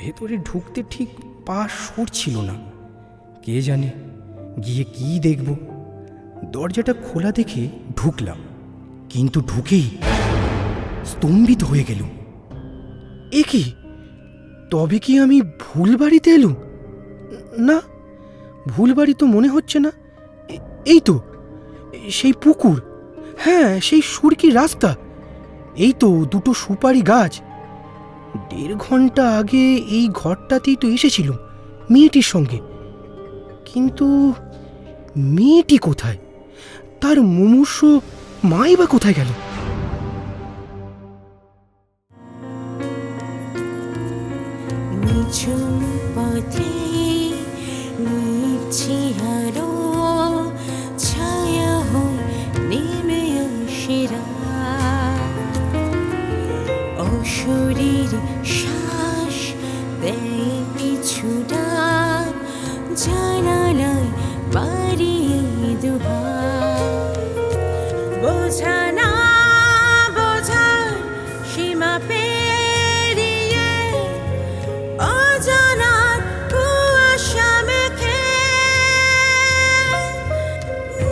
ভেতরে ঢুকতে ঠিক পা সরছিল না। কে জানে গিয়ে কি দেখব। দরজাটা খোলা দেখে ঢুকলাম, কিন্তু ঢুকেই স্তম্ভিত হয়ে গেলুম। এ কি, তবে কি আমি ভুল বাড়িতে এলুম? না, ভুল বাড়ি তো মনে হচ্ছে না। এই তো সেই পুকুর, হ্যাঁ সেই সুরকি রাস্তা, এই তো দুটো সুপারি গাছ। 1.5 ঘন্টা আগে এই ঘরটাতেই তো এসেছিলাম মেয়েটির সঙ্গে। কিন্তু মেয়েটি কোথায়? তার মুমূর্ষ মাই বা কোথায় গেল? নিঝুম পথে নিচ্ছি হারো, ছায়া হয়ে নেমে আসে রাত। অশরীর শ্বাস দেয় পিছু ডাক, জানালায় বাড়িয়ে দুহাত। বোঝা না বোঝার সীমা পেরিয়ে অজানার কুয়াশা মেখে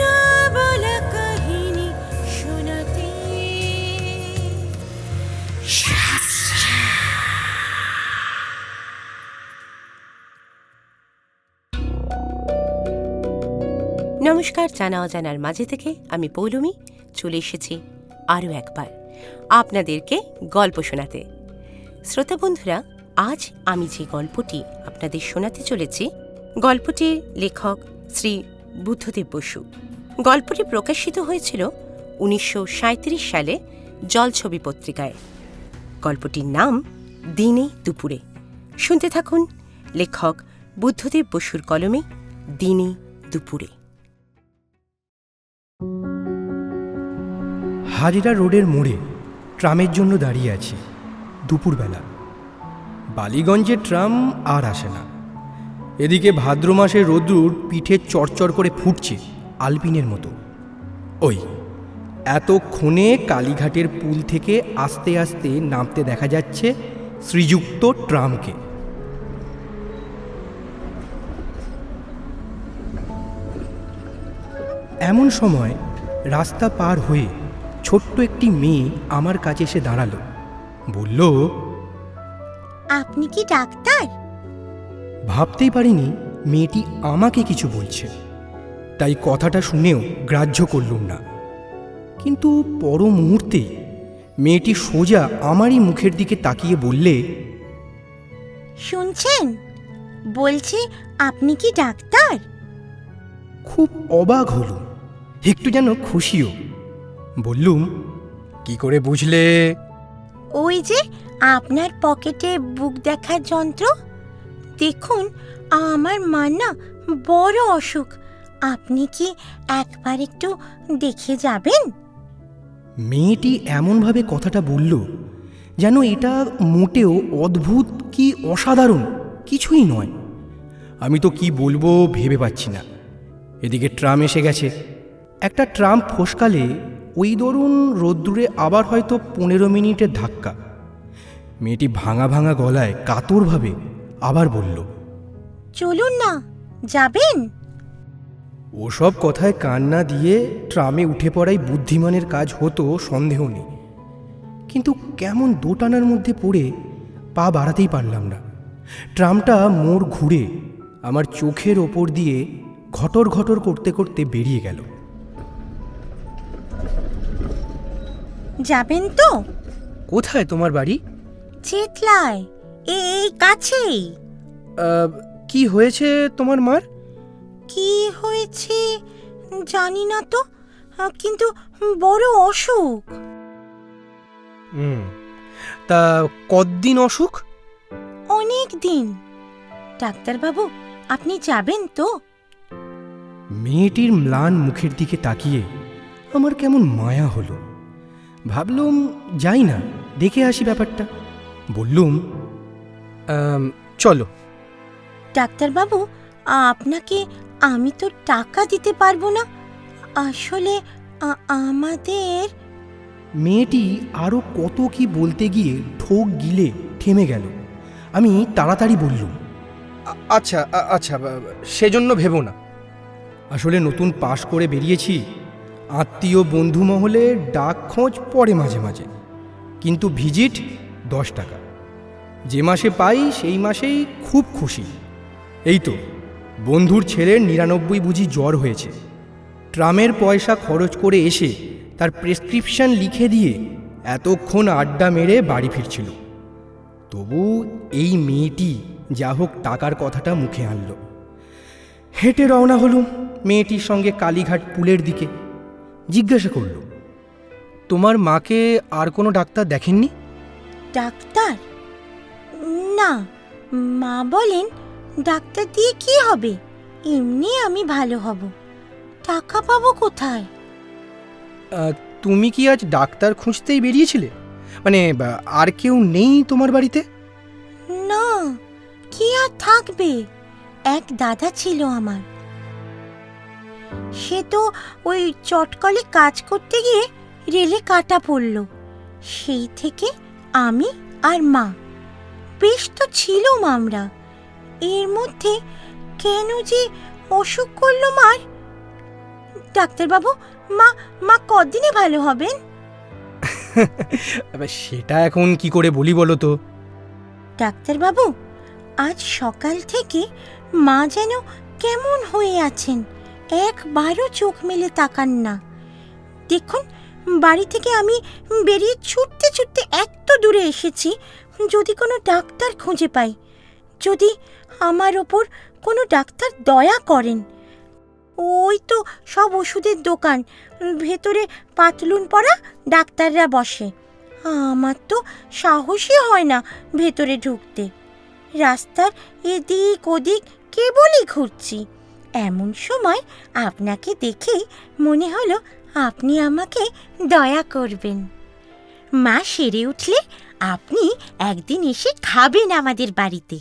না বলা কাহিনী শোনাতে। নমস্কার, জানা অজানার মাঝে থেকে আমি পৌলমী চলে এসেছি আরও একবার আপনাদেরকে গল্প শোনাতে। শ্রোতা বন্ধুরা, আজ আমি যে গল্পটি আপনাদের শোনাতে চলেছি, গল্পটির লেখক শ্রী বুদ্ধদেব বসু। গল্পটি প্রকাশিত হয়েছিল 1937 সালে জলছবি পত্রিকায়। গল্পটির নাম দিনে দুপুরে। শুনতে থাকুন লেখক বুদ্ধদেব বসুর কলমে দিনে দুপুরে। হাজিরা রোডের মোড়ে ট্রামের জন্য দাঁড়িয়ে আছি দুপুরবেলা। বালিগঞ্জের ট্রাম আর আসে না। এদিকে ভাদ্র মাসে রোদ্দুর পিঠে চড়চড় করে ফুটছে আলপিনের মতো। ওই এতক্ষণে কালীঘাটের পুল থেকে আস্তে আস্তে নামতে দেখা যাচ্ছে শ্রীযুক্ত ট্রামকে। এমন সময় রাস্তা পার হয়ে ছোট্ট একটি মেয়ে আমার কাছে এসে দাঁড়ালো। বলল, আপনি কি ডাক্তার? ভাবতেই পারিনি মেয়েটি আমাকে কিছু বলছে, তাই কথাটা শুনেও গ্রাহ্য করলুম না। কিন্তু পর মুহূর্তে মেয়েটি সোজা আমারই মুখের দিকে তাকিয়ে বললে, শুনছেন, বলছি আপনি কি ডাক্তার? খুব অবাক হলুম, একটু যেন খুশিও। বললুম, কি করে বুঝলে? ওই যে আপনার পকেটে বুক দেখার যন্ত্র, দেখুন আমার মার না বড় অসুখ, আপনি কি একবার একটু দেখে যাবেন? মেয়েটি এমনভাবে কথাটা বলল যেন এটা মোটেও অদ্ভুত কি অসাধারণ কিছুই নয়। আমি তো কি বলবো ভেবে পাচ্ছি না। এদিকে ট্রাম এসে গেছে। একটা ট্রাম ফসকালে ওই ধরুন রোদ্দুরে আবার হয়তো 15 মিনিটের ধাক্কা। মেয়েটি ভাঙা ভাঙা গলায় কাতরভাবে আবার বলল, চলুন না, যাবেন? ওসব কথায় কান না দিয়ে ট্রামে উঠে পড়াই বুদ্ধিমানের কাজ হতো, সন্দেহ নেই। কিন্তু কেমন দোটানার মধ্যে পড়ে পা বাড়াতেই পারলাম না। ট্রামটা মোড় ঘুরে আমার চোখের ওপর দিয়ে ঘটর ঘটর করতে করতে বেরিয়ে গেল। যাবেন তো? কোথায় তোমার বাড়ি? চেতলায়, এই কাছেই। কি হয়েছে তোমার মার? কি হয়েছে জানি না তো, কিন্তু বড় অসুখ। তা কতদিন অসুখ? অনেক দিন। ডাক্তারবাবু, আপনি যাবেন তো? মেয়েটির ম্লান মুখের দিকে তাকিয়ে আমার কেমন মায়া হলো। ভাবলুম যাই না, দেখে আসি ব্যাপারটা। বললুম, চলো। ডাক্তারবাবু, আপনাকে আমি তো টাকা দিতে পারবো না, আসলে আমাদের। মেয়েটি আরও কত কি বলতে গিয়ে ঠোক গিলে থেমে গেল আমি তাড়াতাড়ি বললুম, আচ্ছা আচ্ছা, সেজন্য ভেবো না। আসলে নতুন পাশ করে বেরিয়েছি, আত্মীয় বন্ধু মহলে ডাক খোঁজ পড়ে মাঝে মাঝে, কিন্তু ভিজিট 10 টাকা। যে মাসে পাই সেই মাসেই খুব খুশি। এই তো বন্ধুর ছেলের 99 বুঝি জ্বর হয়েছে, ট্রামের পয়সা খরচ করে এসে তার প্রেসক্রিপশন লিখে দিয়ে এতক্ষণ আড্ডা মেরে বাড়ি ফিরছিল। তবু এই মেয়েটি যা হোক টাকার কথাটা মুখে আনল। হেঁটে রওনা হলুম মেয়েটির সঙ্গে কালীঘাট পুলের দিকে। জিজ্ঞাসা করল, তোমার মাকে আর কোনো ডাক্তার দেখেননি? ডাক্তার? না, মা বলেন ডাক্তার দিয়ে কি হবে, এমনি আমি ভালো হব। টাকা পাবো কোথায়? তুমি কি আজ ডাক্তার খুঁজতেই বেরিয়েছিলে? মানে আর কেউ নেই তোমার বাড়িতে? না, কি আর থাকবে, এক দাদা ছিল আমার। সে তো ওই চটকলে কাজ করতে গিয়ে রেলে কাটা পড়ল। সেই থেকে আমি আর মা, বেশ তো ছিলাম আমরা। এর মধ্যে কেন যে অসুখ করলো মার। ডাক্তারবাবু, মা কদিনে ভালো হবেন? সেটা এখন কি করে বলি বলো তো। ডাক্তারবাবু, আজ সকাল থেকে মা যেন কেমন হয়ে আছেন, একবারও চোখ মেলে তাকান না। দেখুন, বাড়ি থেকে আমি বেরিয়ে ছুটতে ছুটতে এত দূরে এসেছি, যদি কোনো ডাক্তার খুঁজে পাই, যদি আমার ওপর কোনো ডাক্তার দয়া করেন। ওই তো সব ওষুধের দোকান, ভেতরে পাতলুন পরা ডাক্তাররা বসে। আমার তো সাহসই হয় না ভেতরে ঢুকতে। রাস্তার এদিক ওদিক কেবলই ঘুরছি। এমন সময় আপনাকে দেখেই মনে হলো আপনি আমাকে দয়া করবেন। মা সেরে উঠলে আপনি একদিন এসে খাবেন আমাদের বাড়িতে।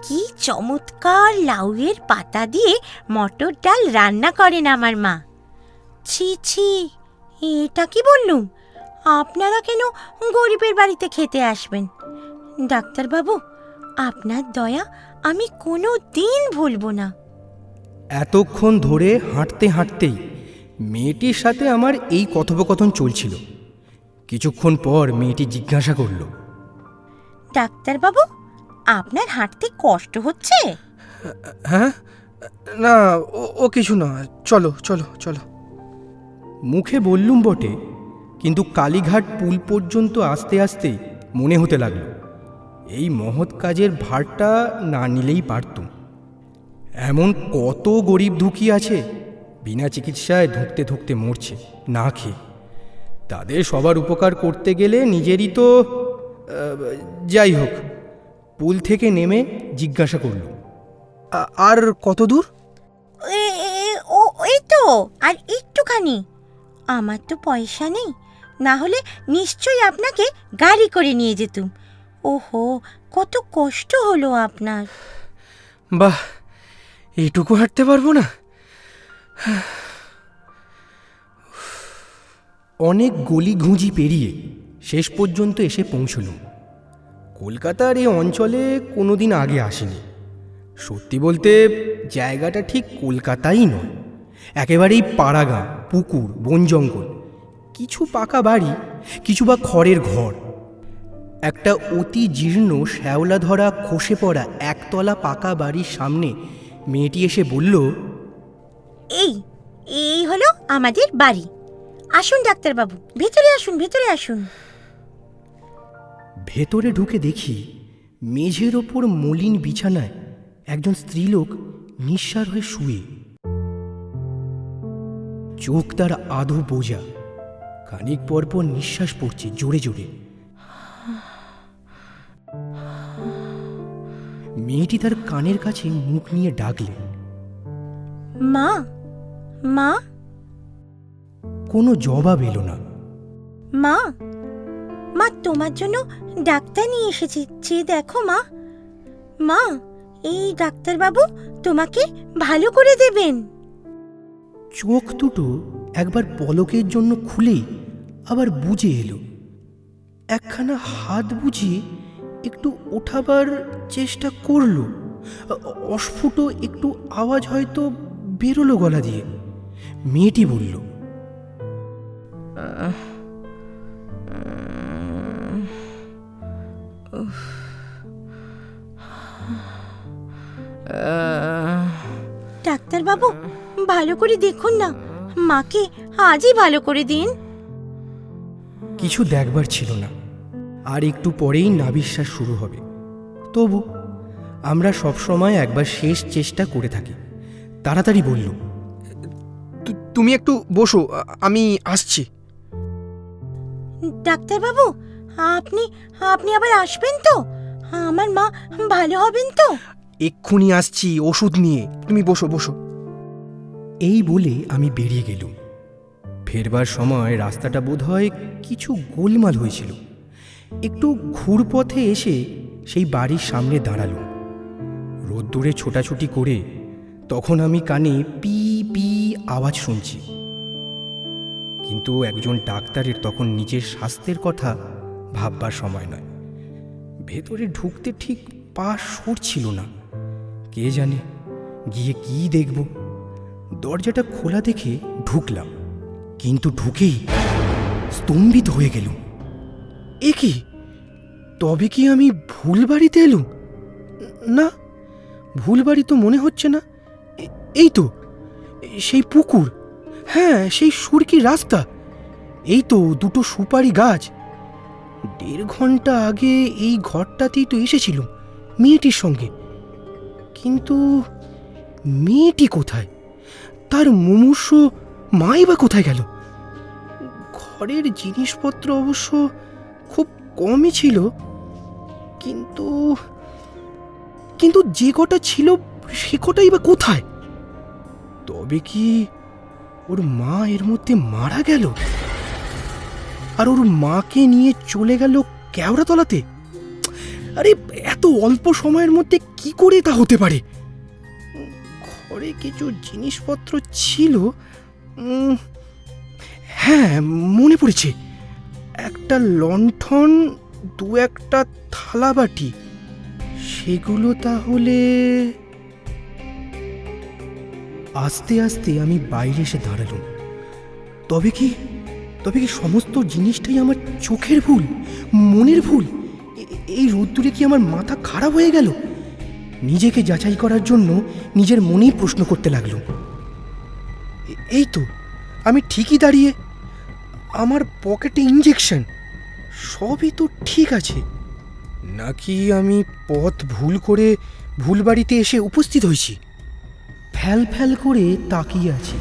কি চমৎকার লাউয়ের পাতা দিয়ে মটর ডাল রান্না করেন আমার মা। ছি ছি, এটা কি বললুম? আপনারা কেন গরিবের বাড়িতে খেতে আসবেন? ডাক্তারবাবু, আপনার দয়া আমি কোনো দিন ভুলবো না। এতক্ষণ ধরে হাঁটতে হাঁটতেই মেয়েটির সাথে আমার এই কথোপকথন চলছিল। কিছুক্ষণ পর মেয়েটি জিজ্ঞাসা করল, ডাক্তারবাবু, আপনার হাঁটতে কষ্ট হচ্ছে? হ্যাঁ, না ও কিছু না, চলো চলো চলো। মুখে বললুম বটে, কিন্তু কালীঘাট পুল পর্যন্ত আসতে আসতে মনে হতে লাগলো এই মহৎ কাজের ভারটা না নিলেই পারতুম। এমন কত গরিব দুঃখী আছে বিনা চিকিৎসায় ধুঁকতে ধুঁকতে মরছে না খেয়ে। তাদের সবার উপকার করতে গেলে নিজেরই তো যাই হোক। পুল থেকে নেমে জিজ্ঞাসা করল, আর কত দূর? এই তো আর একটুখানি। আমার তো পয়সা নেই, না হলে নিশ্চয়ই আপনাকে গাড়ি করে নিয়ে যেতুম। ওহো, কত কষ্ট হলো আপনার। বাহ, এইটুকু হাঁটতে পারবো না? অনেক গলি ঘুঁজি পেরিয়ে শেষ পর্যন্ত এসে পৌঁছলুম। কলকাতার এই অঞ্চলে কোনোদিন আগে আসিনি। সত্যি বলতে জায়গাটা ঠিক কলকাতাই নয়, একেবারেই পাড়াগাঁ, পুকুর, বন জঙ্গল, কিছু পাকা বাড়ি, কিছু বা খড়ের ঘর। একটা অতি জীর্ণ শ্যাওলা ধরা খসে পড়া একতলা পাকা বাড়ির সামনে মেয়েটি এসে বলল, এই হলো আমাদের বাড়ি। আসুন ডাক্তারবাবু, ভেতরে আসুন, ভেতরে আসুন। ভেতরে ঢুকে দেখি মেঝের ওপর মলিন বিছানায় একজন স্ত্রীলোক নিঃসার হয়ে শুয়ে। চোখ তার আধো বোঝা, খানিক পরপর নিঃশ্বাস পড়ছে জোরে জোরে। মেয়েটি তার কানের কাছে মুখ নিয়ে ডাকলেন, মা, মা। কোনো জবাব এলো না। মা, মা, তোমার জন্য ডাক্তার নিয়ে এসেছি, চেয়ে দেখো মা। মা, এই ডাক্তারবাবু তোমাকে ভালো করে দেবেন। চোখ দুটো একবার পলকের জন্য খুলেই আবার বুজে এলো। একখানা হাত বুঝিয়ে একটু ওঠাবার চেষ্টা করলো। অস্ফুট একটু আওয়াজ হয়তো বেরোলো গলা দিয়ে। মেয়েটি বলল, ডাক্তারবাবু, ভালো করে দেখুন না, মাকে আজই ভালো করে দিন। কিছু দেখবার ছিল না, আর একটু পরেই নাভিশ্বাস শুরু হবে। তবু আমরা সবসময় একবার শেষ চেষ্টা করে থাকি। তাড়াতাড়ি বলল, তুমি একটু বসো, আমি আসছি। ডাক্তারবাবু, আপনি আপনি আবার আসবেন তো? আমার মা ভালো হবেন তো? এক্ষুনি আসছি ওষুধ নিয়ে, তুমি বসো বসো। এই বলে আমি বেরিয়ে গেলুম। ফেরবার সময় রাস্তাটা বোধহয় কিছু গোলমাল হয়েছিল। একটু ঘুরপথে এসে সেই বাড়ির সামনে দাঁড়ালুম। রোদ্দুরে ছোটাছুটি করে তখন আমি কানে পি পি আওয়াজ শুনছি। কিন্তু একজন ডাক্তারের তখন নিজের স্বাস্থ্যের কথা ভাববার সময় নয়। ভেতরে ঢুকতে ঠিক পা সরছিল না। কে জানে গিয়ে কি দেখব। দরজাটা খোলা দেখে ঢুকলাম, কিন্তু ঢুকেই স্তম্ভিত হয়ে গেলুম। এ কি, তবে কি আমি ভুল বাড়িতে এলুম? না, ভুল বাড়ি তো মনে হচ্ছে না। এই তো সেই পুকুর, হ্যাঁ সেই সুরকি রাস্তা, এই তো দুটো সুপারি গাছ। 1.5 ঘন্টা আগে এই ঘরটাতেই তো এসেছিল মেয়েটির সঙ্গে। কিন্তু মেয়েটি কোথায়? তার মুমূর্ষ মাই বা কোথায় গেল? ঘরের জিনিসপত্র অবশ্য খুব কমই ছিল, কিন্তু কিন্তু যে কটা ছিল সে কটাই বা কোথায়? তবে কি ওর মা এর মধ্যে মারা গেল, আর ওর মাকে নিয়ে চলে গেল কেওড়াতলাতে? আরে এত অল্প সময়ের মধ্যে কি করে তা হতে পারে? ঘরে কিছু জিনিসপত্র ছিল, হ্যাঁ মনে পড়েছে, একটা লণ্ঠন, 2-1টা থালাবাটি। সেগুলো তাহলে... আস্তে আস্তে আমি বাইরে এসে দাঁড়ালুম। তবে কি সমস্ত জিনিসটাই আমার চোখের ভুল, মনের ভুল? এই রোদ্দুরে কি আমার মাথা খারাপ হয়ে গেল? নিজেকে যাচাই করার জন্য নিজের মনেই প্রশ্ন করতে লাগলাম। এই তো আমি ঠিকই দাঁড়িয়ে, আমার পকেটে ইঞ্জেকশন, সবই তো ঠিক আছে। নাকি আমি পথ ভুল করে ভুল বাড়িতে এসে উপস্থিত হয়েছি? ফ্যাল ফ্যাল করে তাকিয়ে আছি।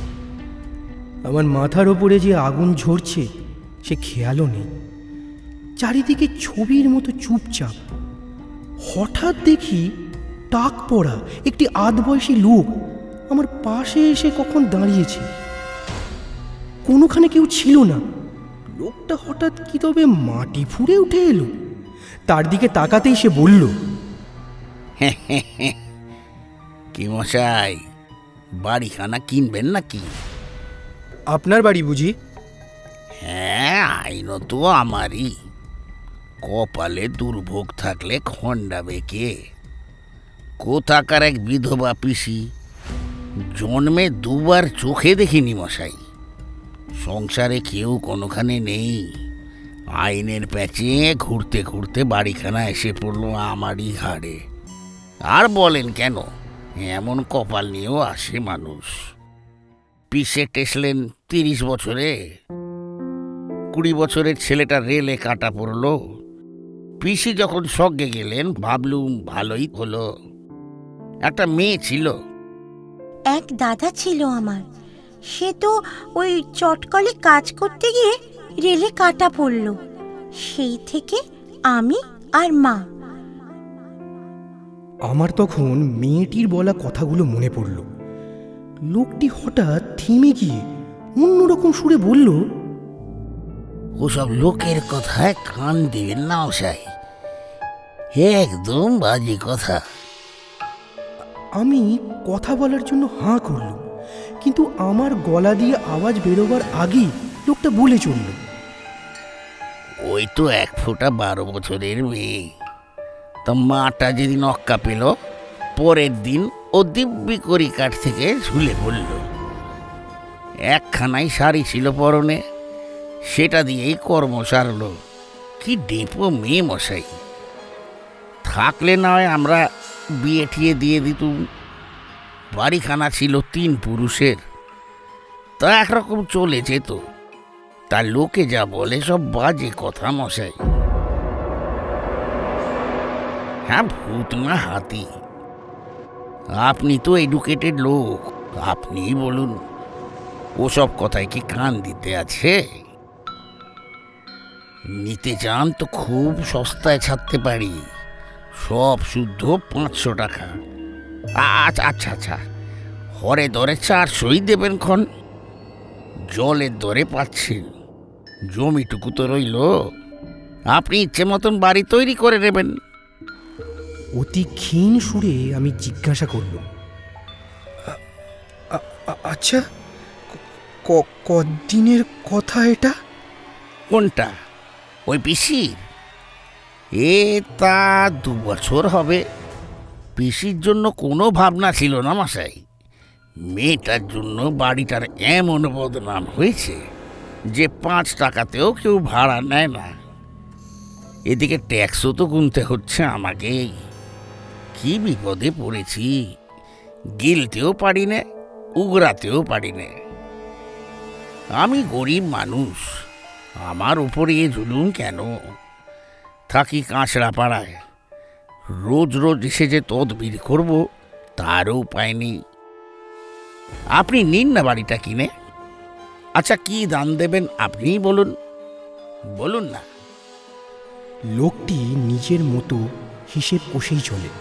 আমার মাথার ওপরে যে আগুন ঝরছে সে খেয়ালও নেই। চারিদিকে ছবির মতো চুপচাপ। হঠাৎ দেখি টাক পড়া একটি আধবয়সী লোক আমার পাশে এসে কখন দাঁড়িয়েছে। কোনোখানে কেউ ছিল না। লোকটা হঠাৎ কি তবে মাটি ফুঁড়ে উঠে এলো। তার দিকে তাকাতেই সে বলল, কি মশাই, বাড়িখানা কিনবেন নাকি? আপনার বাড়ি বুঝি? হ্যাঁ, আইনত আমারই। কপালে দুর্ভোগ থাকলে খণ্ডাবে কে? কোথাকার এক বিধবা পিসি, জন্মে 2বার চোখে দেখিনি মশাই। সংসারে কেউ কোনোখানে নেই। আইনের প্যাচে ঘুরতে ঘুরতে বাড়িখানা এসে পড়লো আমারই ঘাড়ে। আর বলেন কেন, এমন কপাল নিয়েও আসে মানুষ। পিসে টেসলেন 30 বছরে, 20 বছরের ছেলেটা রেলে কাটা পড়লো। পিসি যখন স্বর্গে গেলেন ভাবলুম ভালোই হলো। একটা মেয়ে ছিল। এক দাদা ছিল আমার, সে তো ওই চটকলে কাজ করতে গিয়ে রেলে কাটা পড়ল। সেই থেকে আমি আর মা। আমার তখন মেয়েটির বলা কথাগুলো মনে পড়ল। লোকটি হঠাৎ থেমে গিয়ে অন্যরকম সুরে বলল, ওসব লোকের কথায় কান দিবেন না মশাই, একদম বাজে কথা। আমি কথা বলার জন্য হাঁ করলাম, কিন্তু আমার গলা দিয়ে আওয়াজ বেরোবার আগেই লোকটা বলে চলল, ওই তো 1 ফোঁটা 12 বছরের মেয়ে, তা মাটা যেদিন অক্কা পেল, পরের দিন ও দিব্যি করি কাঠ থেকে ঝুলে পড়ল। একখানাই শাড়ি ছিল পরনে, সেটা দিয়েই কর্ম সারল। কি ডেপো মেয়ে মশাই! থাকলে নয় আমরা বিয়ে ঠিয়ে দিয়ে দিতুম। বাড়িখানা ছিল 3 পুরুষের, তা একরকম চলে যেত। তার লোকে যা বলে সব বাজে কথা মশাই। হ্যাঁ, ভূত না হাতি। আপনি তো এডুকেটেড লোক, আপনিই বলুন, ওসব কথায় কি কান দিতে আছে? নিতে চান তো খুব সস্তায় ছাড়তে পারি, সব শুদ্ধ 500 টাকা। আচ্ছা আচ্ছা আচ্ছা, হরে দরে 400ই দেবেন খন। জলের দরে পাচ্ছেন, জমিটুকু তো রইল। আপনি ইচ্ছে মতন বাড়ি তৈরি করে নেবেন। অতি ক্ষীণ সুরে আমি জিজ্ঞাসা করলাম, আচ্ছা, কদিনের কথা এটা? কোনটা? ওই পিসির? এ তা 2 বছর হবে। পিসির জন্য কোনো ভাবনা ছিল না মশাই। মেয়েটার জন্য বাড়িটার এমন বদনাম হয়েছে যে 5 টাকাতেও কেউ ভাড়া নেয় না। এদিকে ট্যাক্সও তো গুনতে হচ্ছে আমাকেই। কি বিপদে পড়েছি! গিলতেও পারি না, উগরাতেও পারি না। আমি গরিব মানুষ, আমার উপরে এ জুলুম কেন? থাকি কাঁচড়া পাড়ায়, রোজ রোজ এসে যে তদবির করব তারও উপায় নেই। আপনি নিন না বাড়িটা কিনে। আচ্ছা, কি দাম দেবেন আপনিই বলুন, বলুন না। লোকটি নিজের মতো হিসেব কষেই চলে,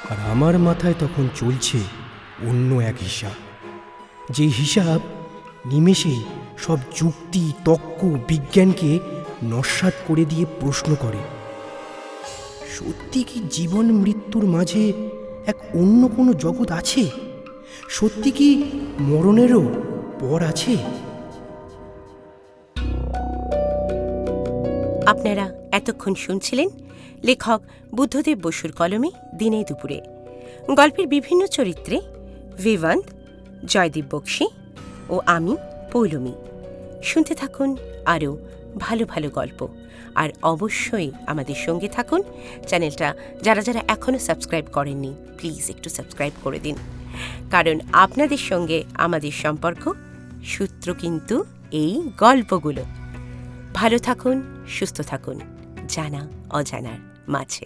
আর আমার মাথায় তখন চলছে অন্য এক হিসাব, যে হিসাব নিমেষেই সব যুক্তি, তর্ক, বিজ্ঞানকে নস্যাৎ করে দিয়ে প্রশ্ন করে, সত্যি কি জীবন মৃত্যুর মাঝে এক অন্য কোনো জগৎ আছে? সত্যি কি মরণেরও পর আছে? আপনারা এতক্ষণ শুনছিলেন লেখক বুদ্ধদেব বসুর কলমে দিনে দুপুরে। গল্পের বিভিন্ন চরিত্রে ভিভান্ত, জয়দীপ বক্সী ও আমি পৌলমী। শুনতে থাকুন আরও ভালো ভালো গল্প, আর অবশ্যই আমাদের সঙ্গে থাকুন। চ্যানেলটা যারা যারা এখনও সাবস্ক্রাইব করেননি, প্লিজ একটু সাবস্ক্রাইব করে দিন, কারণ আপনাদের সঙ্গে আমাদের সম্পর্ক সূত্র কিন্তু এই গল্পগুলো। ভালো থাকুন, সুস্থ থাকুন, জানা অজানার মাঝে।